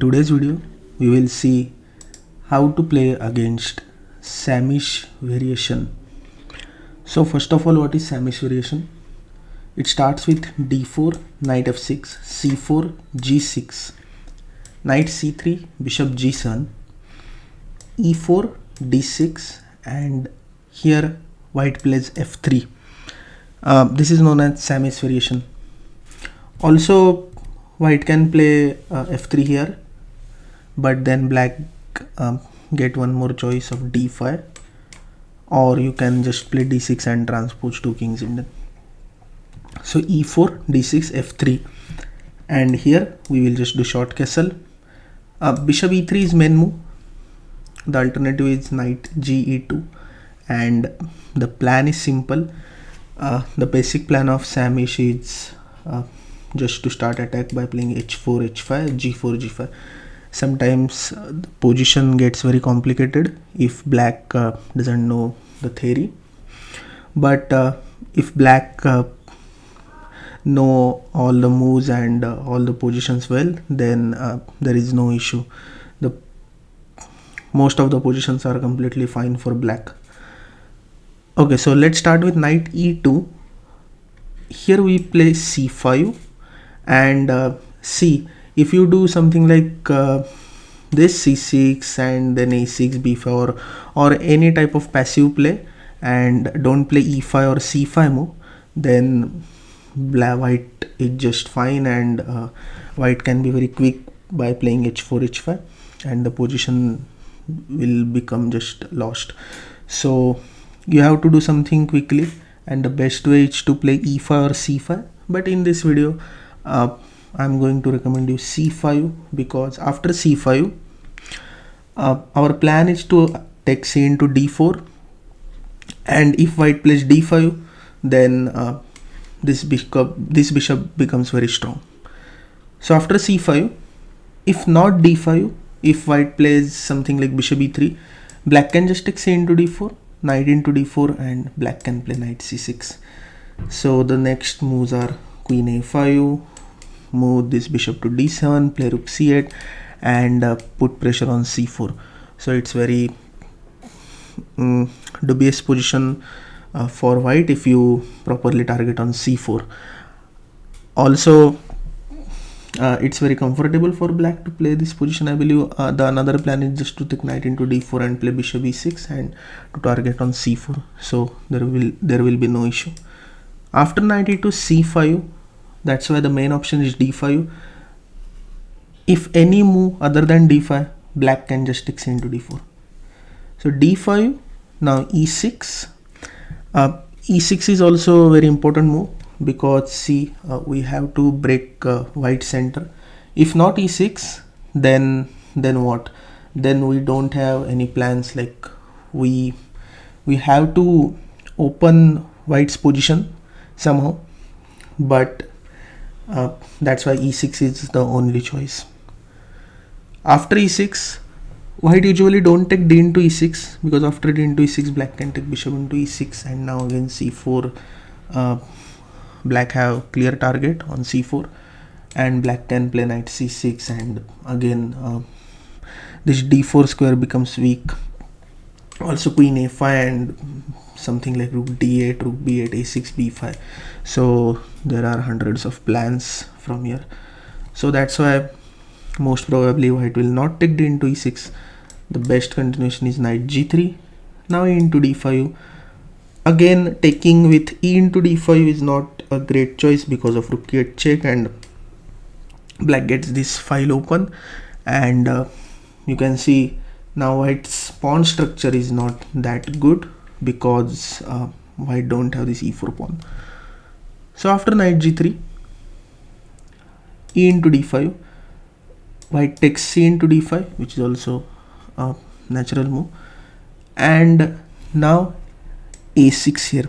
today's video, we will see how to play against Sämisch variation. So first of all, what is Sämisch variation? It starts with d4, knight f6, c4, g6, knight c3, bishop g7, e4, d6, and here white plays f3. This is known as Sämisch variation. Also, white can play f3 here, but then black get one more choice of d5, or you can just play d6 and transpose two kings in. So e4, d6, f3, and here we will just do short castle. Bishop e3 is main move. The alternative is knight ge2, and the plan is simple. The basic plan of Sämisch is just to start attack by playing h4, h5, g4, g5. Sometimes the position gets very complicated if black doesn't know the theory, but if black know all the moves and all the positions well, then there is no issue. Most of the positions are completely fine for black. Okay, so let's start with knight e2. Here we play c5, and see, if you do something like this c6 and then a6, b5, or any type of passive play, and don't play e5 or c5 move, then white is just fine, and white can be very quick by playing h4, h5, and the position will become just lost. So you have to do something quickly, and the best way is to play e5 or c5. But in this video I'm going to recommend you c5, because after c5 our plan is to take c into d4, and if white plays d5, then this bishop becomes very strong. So after c5, if not d5, if white plays something like bishop e3, black can just take c into d4, knight into d4, and black can play knight c6. So the next moves are queen a5, move this bishop to d7, play rook c8, and put pressure on c4. So it's very dubious position for white if you properly target on c4. Also, it's very comfortable for black to play this position. I believe the another plan is just to take knight into d4 and play bishop e6 and to target on c4. So there will be no issue. After knight e2, c5, that's why the main option is d5. If any move other than d5, black can just take c into d4. So d5, now e6. E6 is also a very important move, because see, we have to break white center. If not e6, then what? Then we don't have any plans. Like we have to open white's position somehow, but that's why e6 is the only choice. After e6, white usually don't take d into e6, because after d into e6, black can take bishop into e6, and now again c4. Black have clear target on c4, and black can play knight c6, and again this d4 square becomes weak. Also queen a5 and something like rook d8, rook b8, a6, b5. So there are hundreds of plans from here. So that's why most probably white will not take d into e6. The best continuation is knight g3, now e into d5. Again, taking with e into d5 is not a great choice because of rook e8 check, and black gets this file open, and you can see now white's pawn structure is not that good, because white don't have this e4 pawn. So after knight g3, e into d5, white takes c into d5, which is also a natural move, and now a6 here.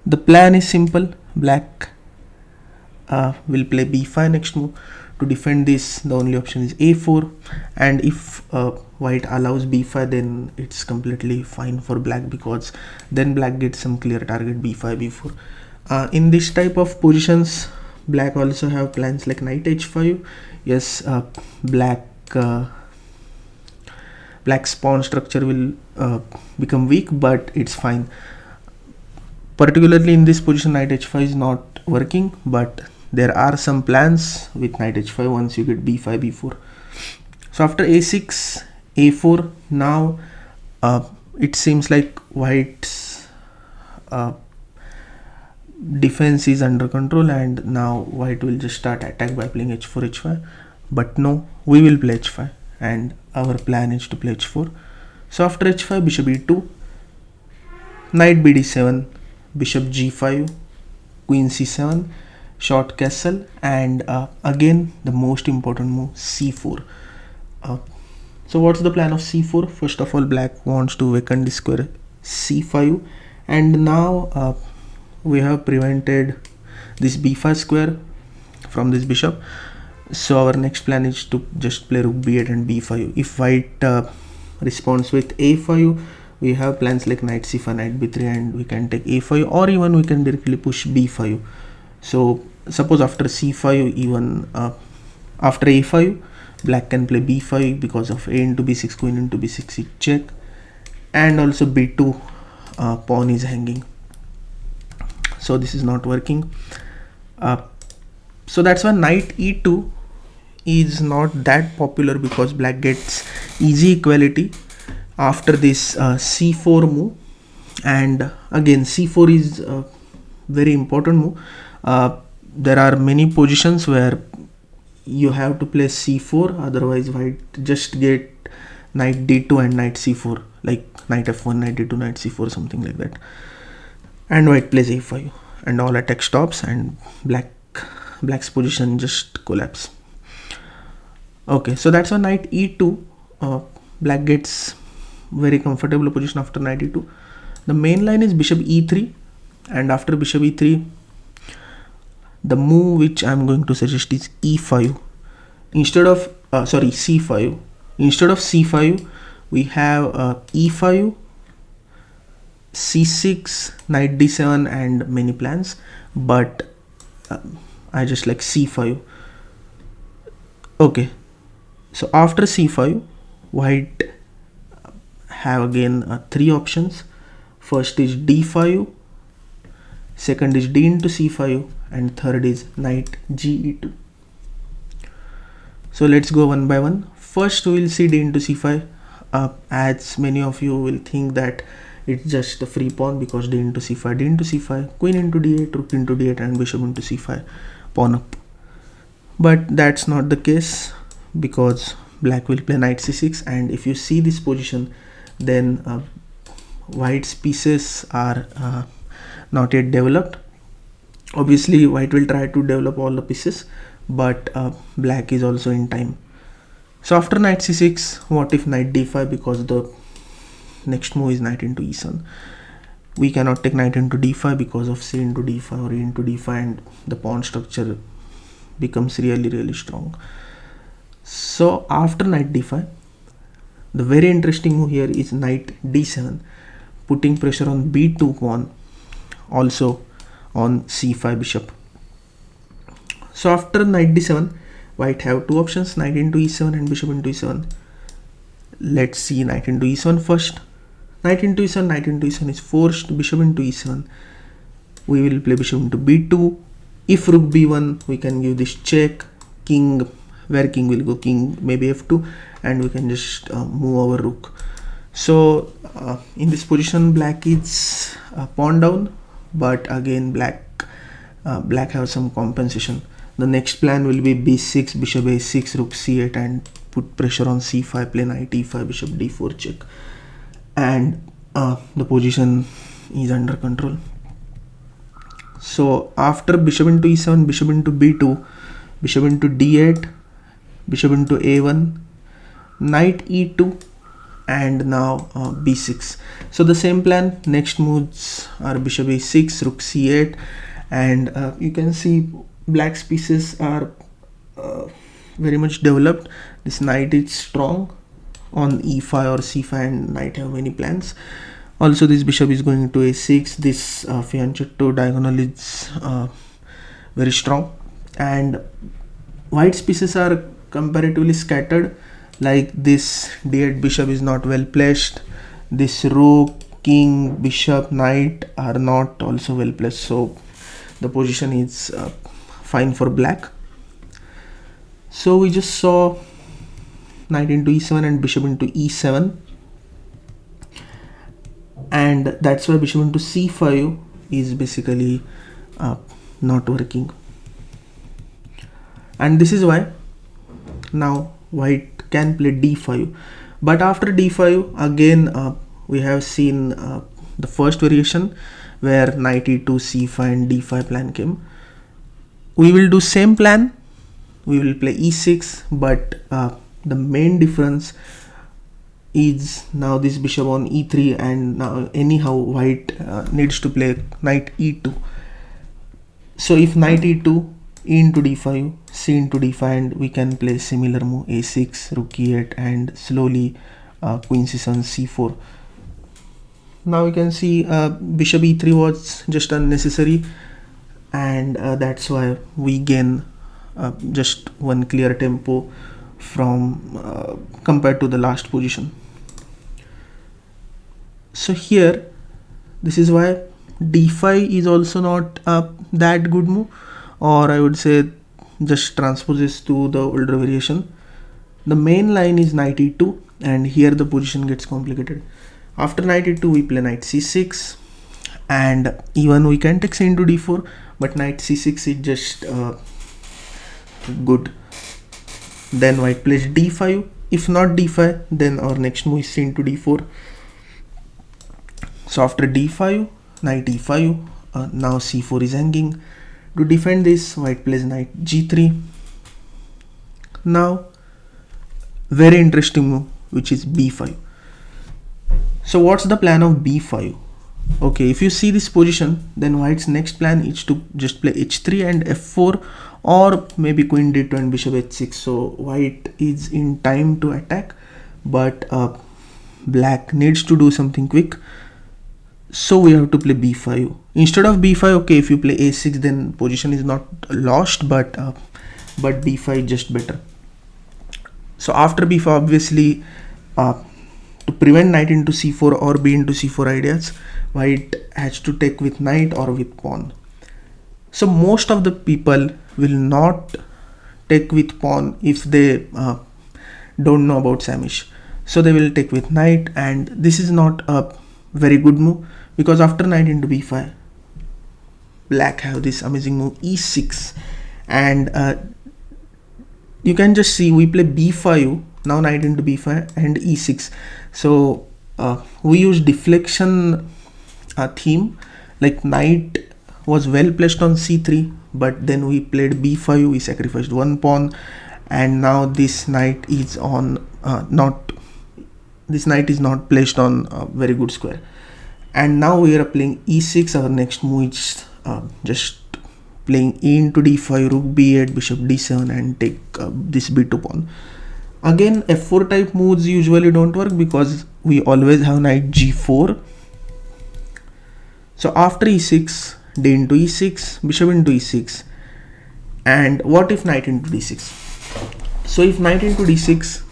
The plan is simple. Black will play b5 next move. To defend this, the only option is a4, and if white allows b5, then it's completely fine for black, because then black gets some clear target b5, b4. In this type of positions, black also have plans like knight h5. Yes, black's pawn structure will become weak, but it's fine. Particularly in this position, knight h5 is not working, but there are some plans with knight h5 once you get b5, b4. So after a6, a4, now it seems like white's defense is under control, and now white will just start attack by playing h4, h5. But no, we will play h5, and our plan is to play h4. So after h5, bishop e2, knight bd7, bishop g5, queen c7, short castle, and again the most important move, c4. So what's the plan of c4? First of all, black wants to vacant the square c5, and now we have prevented this b5 square from this bishop. So our next plan is to just play rook b8 and b5. If white responds with a5, we have plans like knight c5, knight b3, and we can take a5, or even we can directly push b5. So suppose after c5, even after a5, black can play b5 because of a into b6, queen into b6 is check, and also b2 pawn is hanging. So this is not working. So that's why knight e2 is not that popular, because black gets easy equality after this c4 move. And again, c4 is a very important move. There are many positions where you have to play c4, otherwise white just get knight d2 and knight c4, like knight f1, knight d2, knight c4, something like that, and white plays a5, and all attack stops, and black's position just collapse. Okay, so that's why knight e2, black gets very comfortable position after knight e2. The main line is bishop e3, and after bishop e3, the move which I'm going to suggest is e5. Instead of c5. Instead of c5, we have e5, c6, knight d7, and many plans, but I just like c5. Okay, so after c5, white have again 3 options. First is d5, second is d into c5, and third is knight ge2. So let's go one by one. First we will see d into c5. As many of you will think that it's just a free pawn, because d into c5, queen into d8, rook into d8, and bishop into c5, pawn up. But that's not the case, because black will play knight c6, and if you see this position, then white's pieces are not yet developed. Obviously white will try to develop all the pieces, but black is also in time. So after knight c6, what if knight d5, because the next move is knight into e7. We cannot take knight into d5 because of c into d5 or e into d5, and the pawn structure becomes really strong. So after knight d5, the very interesting move here is knight d7, putting pressure on b2 pawn, also on c5 bishop. So after knight d7, white have 2 options, knight into e7 and bishop into e7. Let's see knight into e7 first. Knight into e7 is forced, bishop into e7. We will play bishop into b2. If rook b1, we can give this check, king, where king will go, king maybe f2, and we can just move our rook. So in this position, black is pawn down, but again black have some compensation. The next plan will be b6, bishop a6, rook c8, and put pressure on c5, play knight e5, bishop d4 check, and the position is under control. So after bishop into e7, bishop into b2, bishop into d8, bishop into a1, knight e2, and now b6. So the same plan. Next moves are bishop a6, rook c8, and you can see black's pieces are very much developed. This knight is strong on e5 or c5, and knight have many plans. Also this bishop is going to a6. This fianchetto diagonal is very strong. and white's pieces are comparatively scattered. Like this d8 bishop is not well placed, this rook, king, bishop, knight are not also well placed, so the position is fine for black. So we just saw knight into e7 and bishop into e7, and that's why bishop into c5 is basically not working. And this is why now white can play d5, but after d5 again we have seen the first variation where knight e2, c5 and d5 plan came. We will do same plan, we will play e6, but the main difference is now this bishop on e3, and now anyhow white needs to play knight e2. So if knight e2, e into d5, c into d5, and we can play similar move a6, rook e8, and slowly queen c7, c4. Now we can see bishop e3 was just unnecessary, and that's why we gain just one clear tempo from compared to the last position. So here, this is why d5 is also not that good move, or I would say just transposes to the older variation. The main line is knight e2, and here the position gets complicated. After knight e2 we play knight c6, and even we can take c into d4, but knight c6 is just good. Then white plays d5. If not d5, then our next move is c into d4. So after d5, knight e5, now c4 is hanging. To defend this, white plays knight g3. Now very interesting move, which is b5. So what's the plan of b5? Okay, if you see this position, then white's next plan is to just play h3 and f4, or maybe queen d2 and bishop h6. So white is in time to attack, but black needs to do something quick. So we have to play b5 instead of b5. Okay, if you play a6, then position is not lost, but b5 is just better. So after b5, obviously to prevent knight into c4 or b into c4 ideas, white has to take with knight or with pawn. So most of the people will not take with pawn if they don't know about Sämisch. So they will take with knight, and this is not a very good move, because after knight into b5, black have this amazing move e6, and you can just see we play b5, now knight into b5 and e6. So we use deflection theme, like knight was well placed on c3, but then we played b5, we sacrificed one pawn, and now this knight is on this knight is not placed on a very good square. And now we are playing e6. Our next move is just playing e into d5, rook b8, bishop d7, and take this b2 pawn. Again, f4 type moves usually don't work because we always have knight g4. So after e6, d into e6, bishop into e6, and what if knight into d6? So if knight into d6,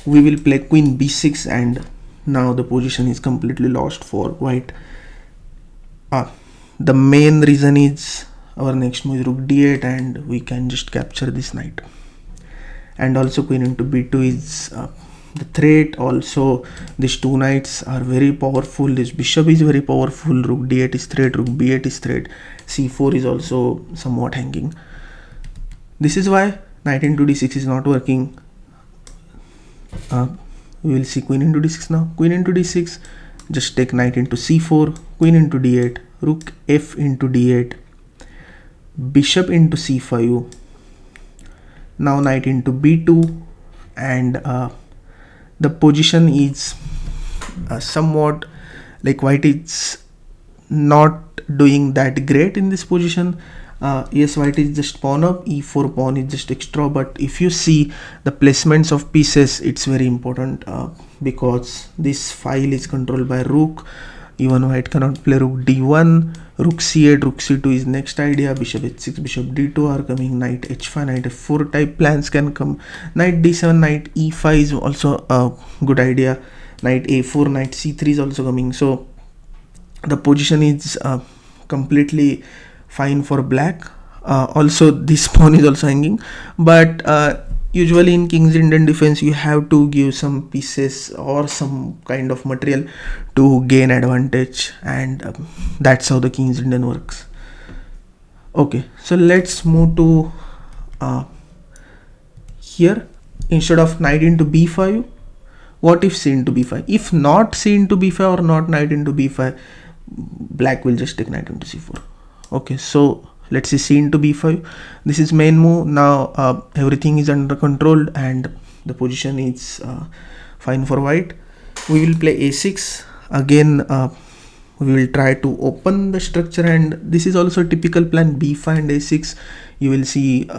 we will play queen b6, and now the position is completely lost for white. The main reason is our next move is rook d8, and we can just capture this knight. And also queen into b2 is the threat. Also these two knights are very powerful, this bishop is very powerful, rook d8 is threat, rook b8 is threat, c4 is also somewhat hanging. This is why knight into d6 is not working. We will see queen into d6 now. Queen into d6, just take knight into c4, queen into d8, rook f into d8, bishop into c5, now knight into b2, and the position is somewhat like white is not doing that great in this position. Yes, white is just pawn up, e4 pawn is just extra, but if you see the placements of pieces, it's very important because this file is controlled by rook. Even white cannot play rook d1, rook c8, rook c2 is next idea, bishop h6, bishop d2 are coming, knight h5, knight f4 type plans can come, knight d7, knight e5 is also a good idea, knight a4, knight c3 is also coming. So the position is completely fine for black. Also this pawn is also hanging, but usually in King's Indian defense you have to give some pieces or some kind of material to gain advantage, and that's how the King's Indian works. Okay, so let's move to here. Instead of knight into b5, what if c into b5? If not c into b5 or not knight into b5, black will just take knight into c4. Okay, so let's see c into b5. This is main move. Now everything is under control and the position is fine for white. We will play a6 again. We will try to open the structure, and this is also a typical plan, b5 and a6. You will see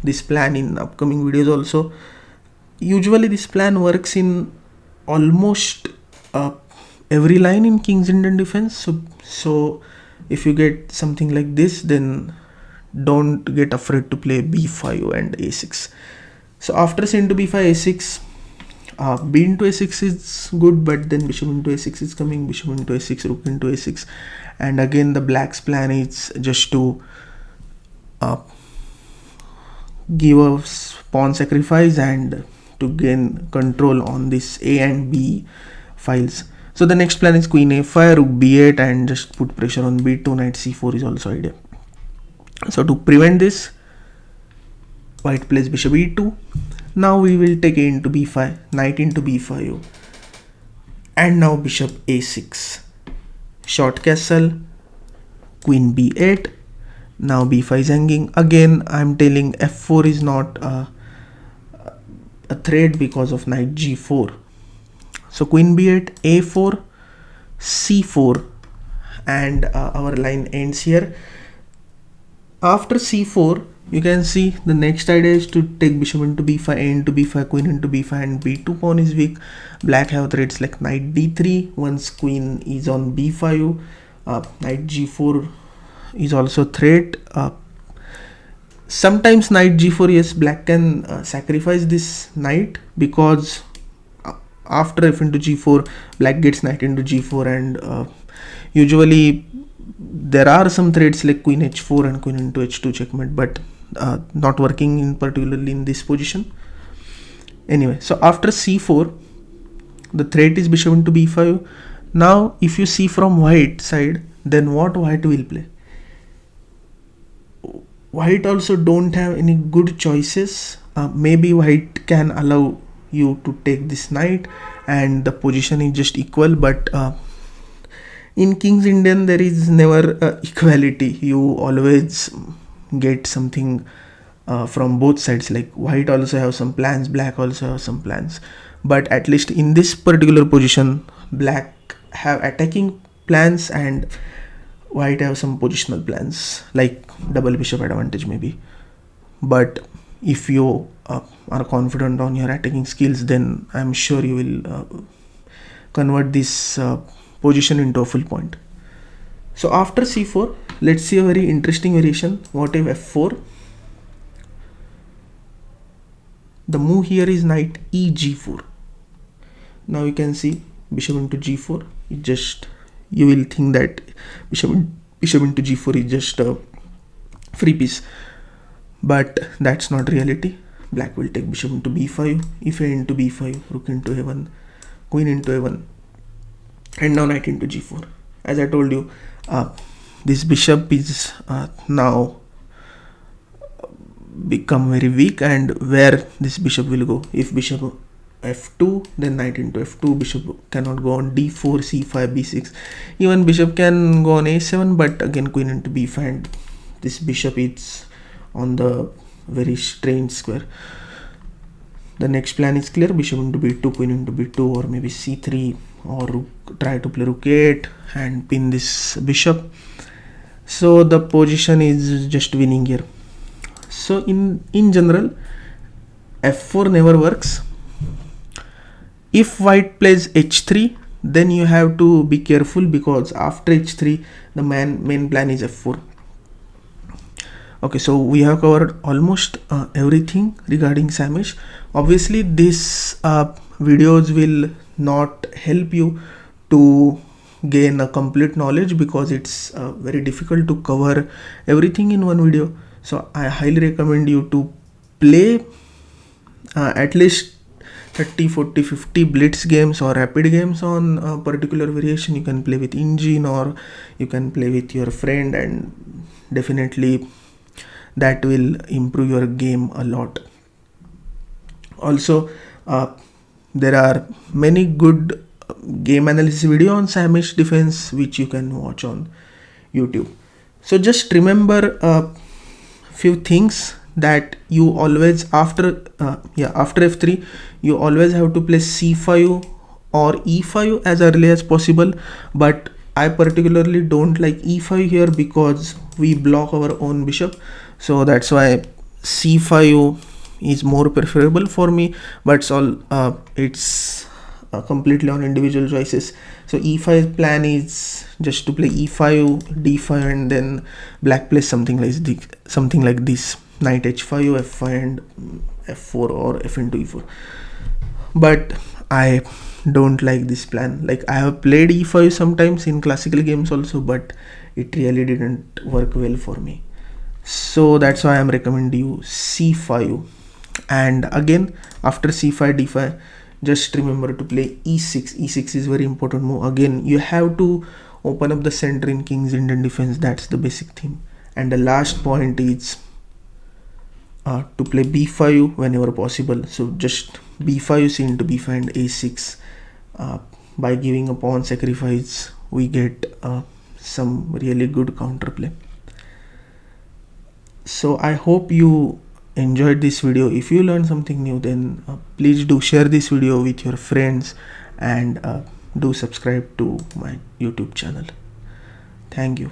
this plan in upcoming videos also. Usually this plan works in almost every line in King's Indian defense. So if you get something like this, then don't get afraid to play b5 and a6. So after c into b5, a6, b into a6 is good, but then bishop into a6 is coming, bishop into a6, rook into a6, and again the black's plan is just to give a pawn sacrifice and to gain control on this a and b files. So the next plan is queen a5, rook b8, and just put pressure on b2, knight c4 is also idea. So to prevent this, white plays bishop e2. Now we will take a into b5, knight into b5, and now bishop a6, short castle, queen b8. Now b5 is hanging. Again I'm telling f4 is not a threat because of knight g4. So queen b8, a4, c4, and our line ends here. After c4, you can see the next idea is to take bishop into b5, a into b5, queen into b5, and b2 pawn is weak. Black have threats like knight d3. Once queen is on b5, knight g4 is also threat. Sometimes knight g4, yes, black can sacrifice this knight, because after f into g4, black gets knight into g4, and usually there are some threats like queen h4 and queen into h2 checkmate, but not working in particularly in this position. Anyway, so after c4, the threat is bishop into b5. Now if you see from white side, then what white will play? White also don't have any good choices. Maybe white can allow you to take this knight and the position is just equal, but in King's Indian there is never equality. You always get something from both sides, like white also have some plans, black also have some plans, but at least in this particular position black have attacking plans and white have some positional plans like double bishop advantage maybe. But if you are confident on your attacking skills, then I'm sure you will convert this position into a full point. So after c4, let's see a very interesting variation. What if f4? The move here is knight e g4. Now you can see bishop into g4. You will think that bishop into g4 is just a free piece, but that's not reality. Black will take bishop into b5, if a into b5, rook into a1, queen into a1, and now knight into g4. As I told you, this bishop is now become very weak, and where this bishop will go? If bishop f2, then knight into f2, bishop cannot go on d4, c5, b6, even bishop can go on a7, but again queen into b5, and this bishop is on the very strange square. The next plan is clear: bishop into b2, queen into b2, or maybe c3, or try to play rook 8 and pin this bishop. So the position is just winning here. So in general, f4 never works. If white plays h3, then you have to be careful, because after h3 the main plan is f4. Okay, so we have covered almost everything regarding Sämisch. Obviously these videos will not help you to gain a complete knowledge, because it's very difficult to cover everything in one video. So I highly recommend you to play at least 30, 40, 50 blitz games or rapid games on a particular variation. You can play with engine, or you can play with your friend, and definitely that will improve your game a lot. Also, there are many good game analysis video on Sämisch defense which you can watch on YouTube. So just remember a few things, that you always after f3 you always have to play c5 or e5 as early as possible. But I particularly don't like e5 here, because we block our own bishop, so that's why c5 is more preferable for me. But it's completely on individual choices. So e5 plan is just to play e5, d5, and then black plays something like this: knight h5, f5, and f4, or f into e4. But I don't like this plan. Like, I have played e5 sometimes in classical games also, but it really didn't work well for me. So that's why I'm recommending you c5. And again, after c5, d5, just remember to play e6. e6 is very important move. Again, you have to open up the center in King's Indian defense. That's the basic theme. And the last point is to play b5 whenever possible. So just b5, c into b5, and a6. By giving a pawn sacrifice, we get some really good counterplay. So I hope you enjoyed this video. If you learned something new, then please do share this video with your friends, and do subscribe to my YouTube channel. Thank you.